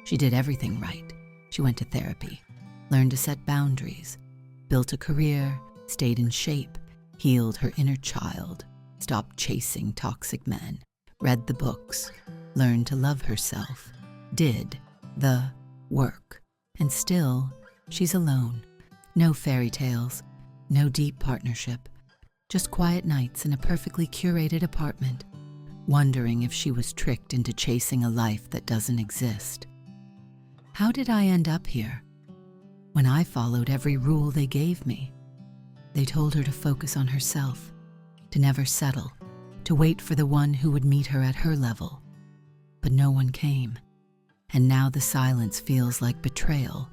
She did everything right. She went to therapy, learned to set boundaries, built a career, stayed in shape, healed her inner child, stopped chasing toxic men, read the books, learned to love herself, did the work. And still, she's alone. No fairy tales, no deep partnership, just quiet nights in a perfectly curated apartment, wondering if she was tricked into chasing a life that doesn't exist. How did I end up here? When I followed every rule they gave me. They told her to focus on herself, to never settle, to wait for the one who would meet her at her level. But no one came, and now the silence feels like betrayal,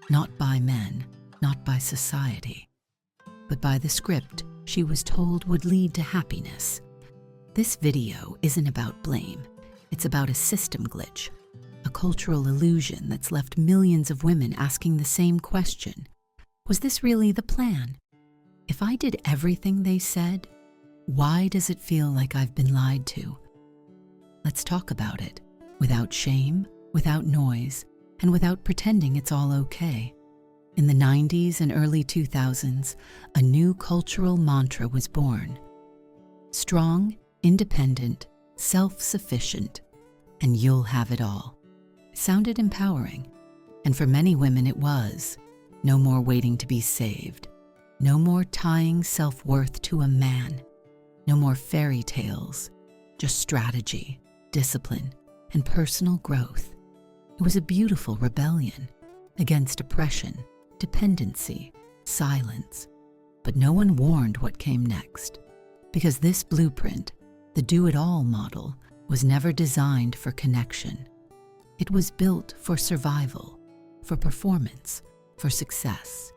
not by men, not by society, but by the script she was told would lead to happiness. This video isn't about blame. It's about a system glitch, a cultural illusion that's left millions of women asking the same question. Was this really the plan? If I did everything they said, why does it feel like I've been lied to? Let's talk about it, without shame, without noise, and without pretending it's all okay. In the 90s and early 2000s, a new cultural mantra was born. Strong, independent, self-sufficient, and you'll have it all. It sounded empowering, and for many women it was. No more waiting to be saved. No more tying self-worth to a man. No more fairy tales, just strategy, discipline, and personal growth. It was a beautiful rebellion against oppression, dependency, silence. But no one warned what came next, because this blueprint, the do-it-all model, was never designed for connection. It was built for survival, for performance, for success.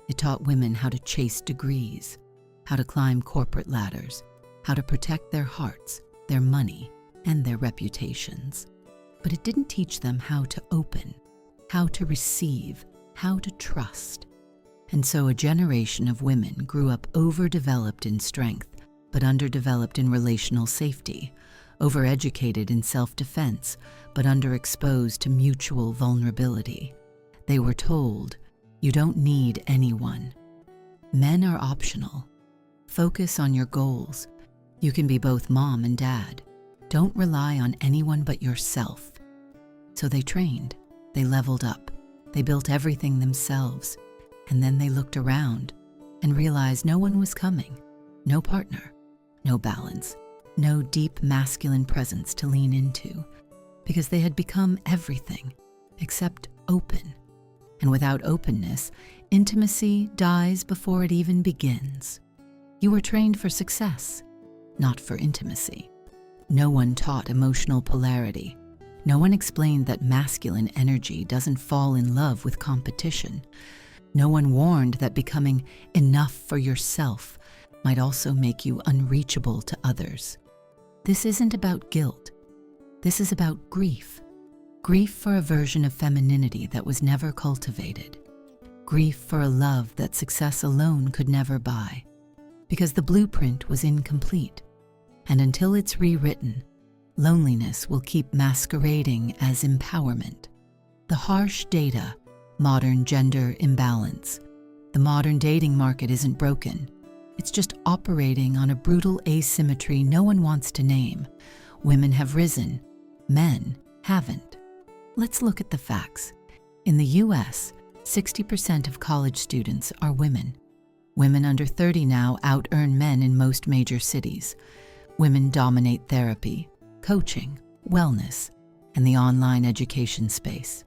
It taught women how to chase degrees, how to climb corporate ladders, how to protect their hearts, their money, and their reputations. But it didn't teach them how to open, how to receive, how to trust. And so a generation of women grew up overdeveloped in strength, but underdeveloped in relational safety, overeducated in self-defense, but underexposed to mutual vulnerability. They were told, you don't need anyone. Men are optional. Focus on your goals. You can be both mom and dad. Don't rely on anyone but yourself. So they trained, they leveled up, they built everything themselves, and then they looked around and realized no one was coming. No partner, no balance, no deep masculine presence to lean into, because they had become everything except open. And without openness, intimacy dies before it even begins. You were trained for success, not for intimacy. No one taught emotional polarity. No one explained that masculine energy doesn't fall in love with competition. No one warned that becoming enough for yourself might also make you unreachable to others. This isn't about guilt. This is about grief. Grief for a version of femininity that was never cultivated. Grief for a love that success alone could never buy. Because the blueprint was incomplete. And until it's rewritten, loneliness will keep masquerading as empowerment. The harsh data, modern gender imbalance. The modern dating market isn't broken. It's just operating on a brutal asymmetry no one wants to name. Women have risen. Men haven't. Let's look at the facts. In the US, 60% of college students are women. Women under 30 now out-earn men in most major cities. Women dominate therapy, coaching, wellness, and the online education space.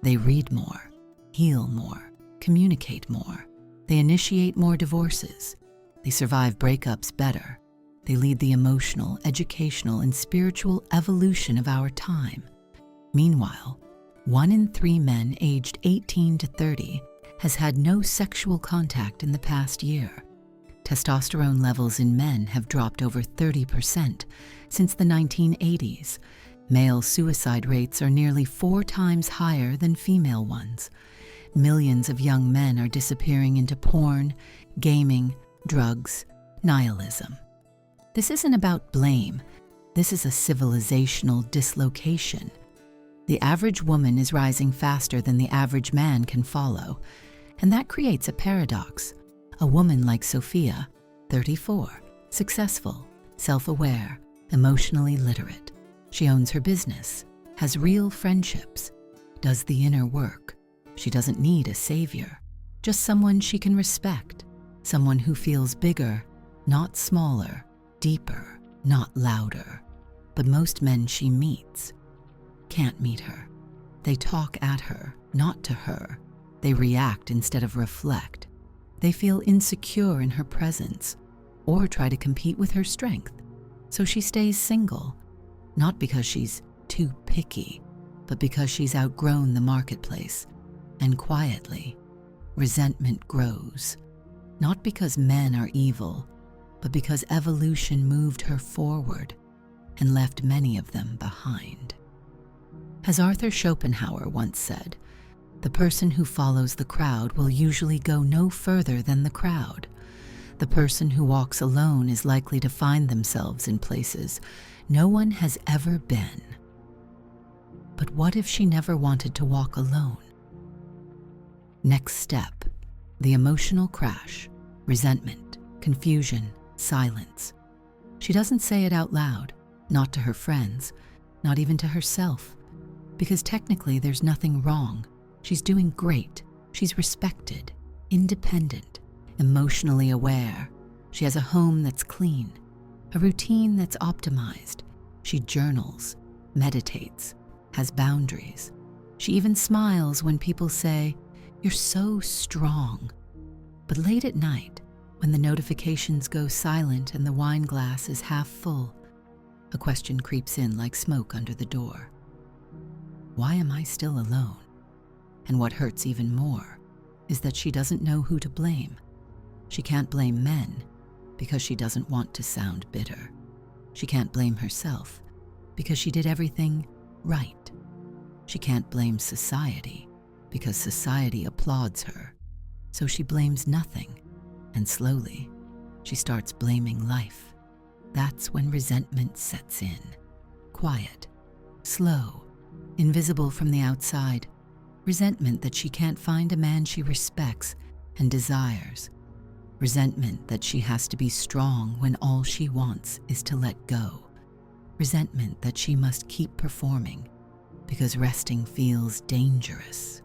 They read more, heal more, communicate more. They initiate more divorces. They survive breakups better. They lead the emotional, educational, and spiritual evolution of our time. Meanwhile, 1 in 3 men aged 18 to 30 has had no sexual contact in the past year. Testosterone levels in men have dropped over 30% since the 1980s. Male suicide rates are nearly 4 times higher than female ones. Millions of young men are disappearing into porn, gaming, drugs, nihilism. This isn't about blame. This is a civilizational dislocation. The average woman is rising faster than the average man can follow, and that creates a paradox. A woman like Sophia, 34, successful, self-aware, emotionally literate. She owns her business, has real friendships, does the inner work. She doesn't need a savior, just someone she can respect, someone who feels bigger, not smaller, deeper, not louder. But most men she meets can't meet her. They talk at her, not to her. They react instead of reflect. They feel insecure in her presence or try to compete with her strength. So she stays single, not because she's too picky, but because she's outgrown the marketplace. And quietly, resentment grows, not because men are evil, but because evolution moved her forward and left many of them behind. As Arthur Schopenhauer once said, the person who follows the crowd will usually go no further than the crowd. The person who walks alone is likely to find themselves in places no one has ever been. But what if she never wanted to walk alone? Next step, the emotional crash, resentment, confusion, silence. She doesn't say it out loud, not to her friends, not even to herself, because technically there's nothing wrong. She's doing great. She's respected, independent, emotionally aware. She has a home that's clean, a routine that's optimized. She journals, meditates, has boundaries. She even smiles when people say, "You're so strong." But late at night, when the notifications go silent and the wine glass is half full, a question creeps in like smoke under the door. Why am I still alone? And what hurts even more is that she doesn't know who to blame. She can't blame men because she doesn't want to sound bitter. She can't blame herself because she did everything right. She can't blame society because society applauds her. So she blames nothing, and slowly she starts blaming life. That's when resentment sets in. Quiet, slow, invisible from the outside. Resentment that she can't find a man she respects and desires. Resentment that she has to be strong when all she wants is to let go. Resentment that she must keep performing because resting feels dangerous.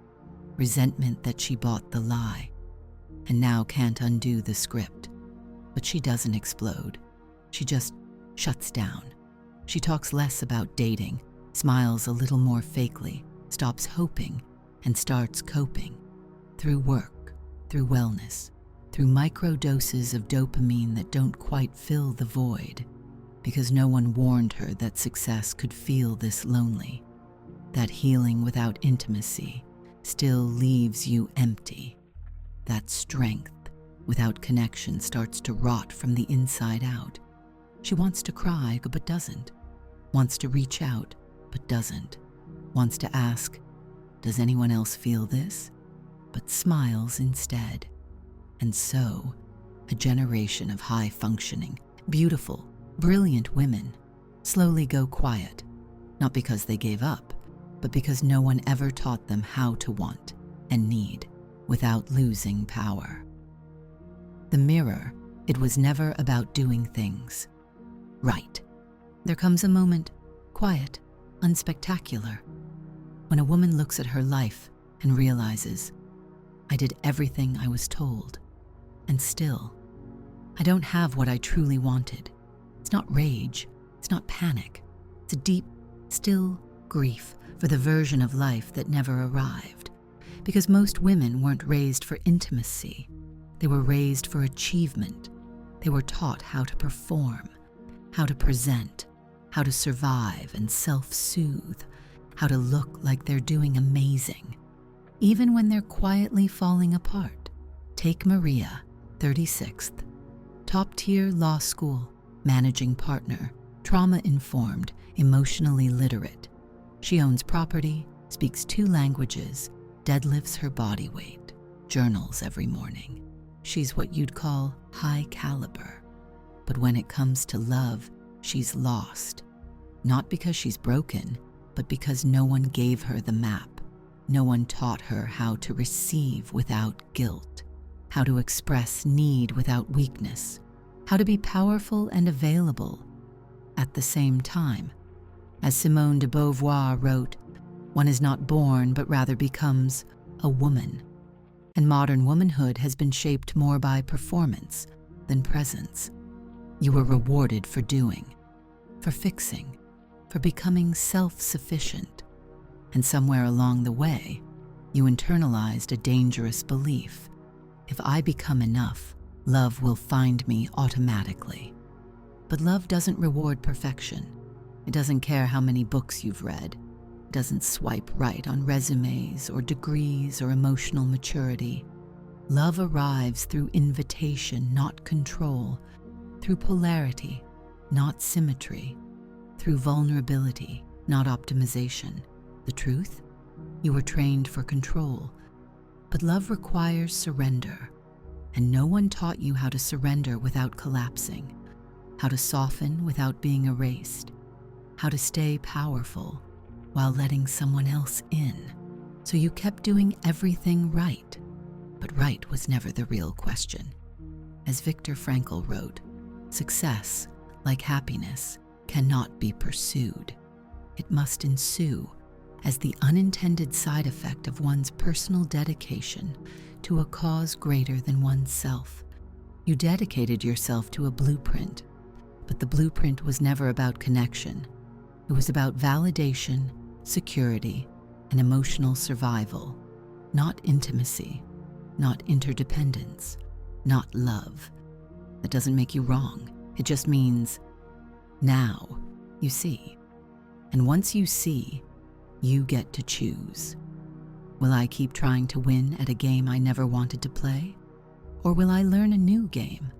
Resentment that she bought the lie and now can't undo the script. But she doesn't explode. She just shuts down. She talks less about dating, smiles a little more fakely, stops hoping, and starts coping. Through work, through wellness, through micro doses of dopamine that don't quite fill the void, because no one warned her that success could feel this lonely, that healing without intimacy still leaves you empty, that strength without connection starts to rot from the inside out. She wants to cry, but doesn't. Wants to reach out, but doesn't. Wants to ask, "Does anyone else feel this?" But smiles instead. And so, a generation of high-functioning, beautiful, brilliant women slowly go quiet, not because they gave up, but because no one ever taught them how to want and need without losing power. The mirror, it was never about doing things right. There comes a moment, quiet, unspectacular, when a woman looks at her life and realizes, I did everything I was told, and still, I don't have what I truly wanted. It's not rage, it's not panic, it's a deep, still grief for the version of life that never arrived. Because most women weren't raised for intimacy, they were raised for achievement. They were taught how to perform, how to present, how to survive and self-soothe, how to look like they're doing amazing, even when they're quietly falling apart. Take Maria, 36th, top-tier law school, managing partner, trauma-informed, emotionally literate. She owns property, speaks 2 languages, deadlifts her body weight, journals every morning. She's what you'd call high caliber. But when it comes to love, she's lost. Not because she's broken, but because no one gave her the map. No one taught her how to receive without guilt, how to express need without weakness, how to be powerful and available at the same time. As Simone de Beauvoir wrote, one is not born but rather becomes a woman. And modern womanhood has been shaped more by performance than presence. You were rewarded for doing, for fixing, for becoming self-sufficient. And somewhere along the way, you internalized a dangerous belief. If I become enough, love will find me automatically. But love doesn't reward perfection. It doesn't care how many books you've read. It doesn't swipe right on resumes or degrees or emotional maturity. Love arrives through invitation, not control, through polarity, not symmetry, through vulnerability, not optimization. The truth? You were trained for control. But love requires surrender, and no one taught you how to surrender without collapsing, how to soften without being erased, how to stay powerful while letting someone else in. So you kept doing everything right, but right was never the real question. As Viktor Frankl wrote, success, like happiness, cannot be pursued. It must ensue as the unintended side effect of one's personal dedication to a cause greater than oneself. You dedicated yourself to a blueprint, but the blueprint was never about connection. It was about validation, security, and emotional survival, not intimacy, not interdependence, not love. That doesn't make you wrong. It just means now you see. And once you see, you get to choose. Will I keep trying to win at a game I never wanted to play? Or will I learn a new game?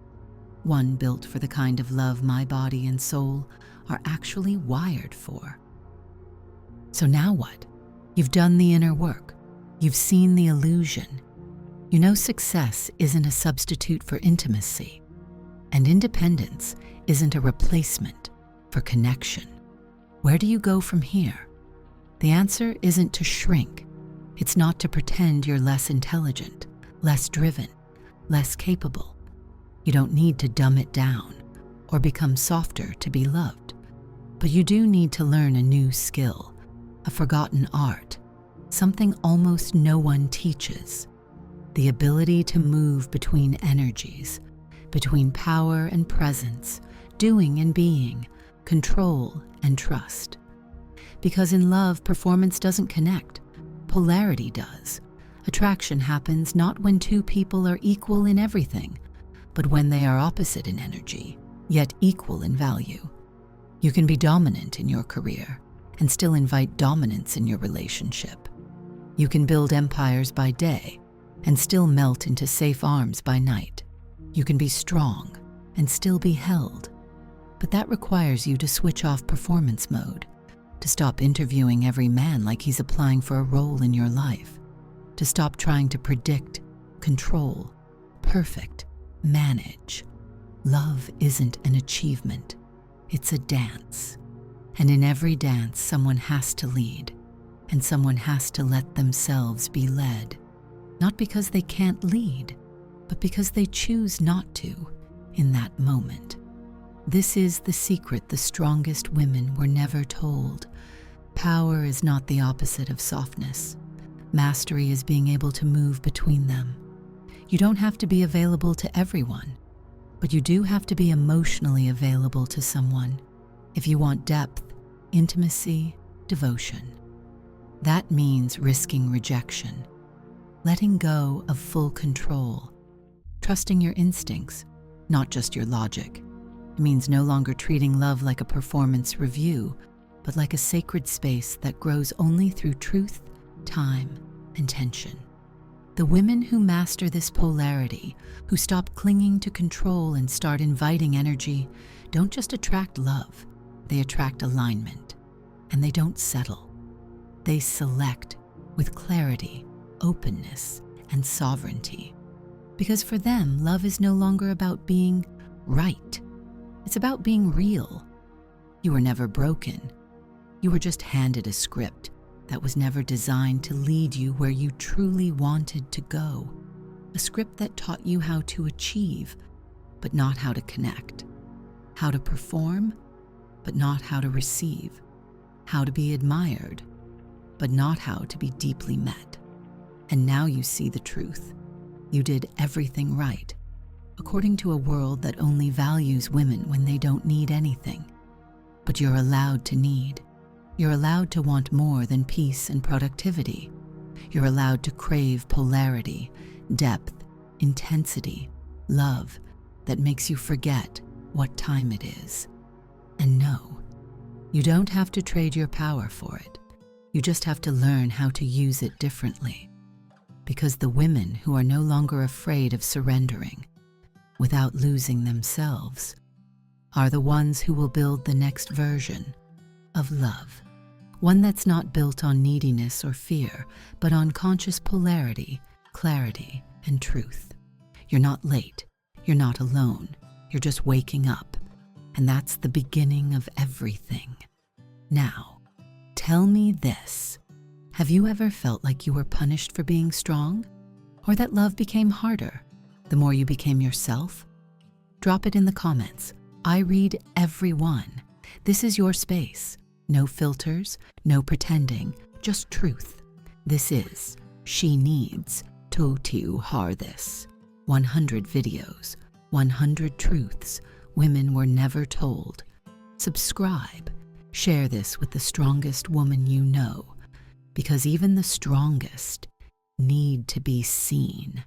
One built for the kind of love my body and soul are actually wired for. So now what? You've done the inner work. You've seen the illusion. You know success isn't a substitute for intimacy, and independence isn't a replacement for connection. Where do you go from here? The answer isn't to shrink. It's not to pretend you're less intelligent, less driven, less capable. You don't need to dumb it down or become softer to be loved. But you do need to learn a new skill, a forgotten art, something almost no one teaches. The ability to move between energies, between power and presence, doing and being, control and trust. Because in love, performance doesn't connect. Polarity does. Attraction happens not when two people are equal in everything, but when they are opposite in energy, yet equal in value. You can be dominant in your career and still invite dominance in your relationship. You can build empires by day and still melt into safe arms by night. You can be strong and still be held. But that requires you to switch off performance mode, to stop interviewing every man like he's applying for a role in your life, to stop trying to predict, control, perfect, manage. Love isn't an achievement, it's a dance. And in every dance, someone has to lead, and someone has to let themselves be led, not because they can't lead, but because they choose not to in that moment. This is the secret the strongest women were never told. Power is not the opposite of softness. Mastery is being able to move between them. You don't have to be available to everyone, but you do have to be emotionally available to someone if you want depth, intimacy, devotion. That means risking rejection, letting go of full control, trusting your instincts, not just your logic. It means no longer treating love like a performance review, but like a sacred space that grows only through truth, time, and tension. The women who master this polarity, who stop clinging to control and start inviting energy, don't just attract love, they attract alignment. And they don't settle. They select with clarity, openness, and sovereignty. Because for them, love is no longer about being right. It's about being real. You were never broken. You were just handed a script that was never designed to lead you where you truly wanted to go. A script that taught you how to achieve, but not how to connect. How to perform, but not how to receive. How to be admired, but not how to be deeply met. And now you see the truth. You did everything right, according to a world that only values women when they don't need anything. But you're allowed to need. You're allowed to want more than peace and productivity. You're allowed to crave polarity, depth, intensity, love that makes you forget what time it is. And no, you don't have to trade your power for it. You just have to learn how to use it differently. Because the women who are no longer afraid of surrendering without losing themselves are the ones who will build the next version of love. One that's not built on neediness or fear, but on conscious polarity, clarity, and truth. You're not late. You're not alone. You're just waking up. And that's the beginning of everything. Now, tell me this. Have you ever felt like you were punished for being strong? Or that love became harder the more you became yourself? Drop it in the comments. I read every one. This is your space. No filters, no pretending, just truth. This is She Needs to Har This. 100 videos, 100 truths women were never told. Subscribe. Share this with the strongest woman you know, because even the strongest need to be seen.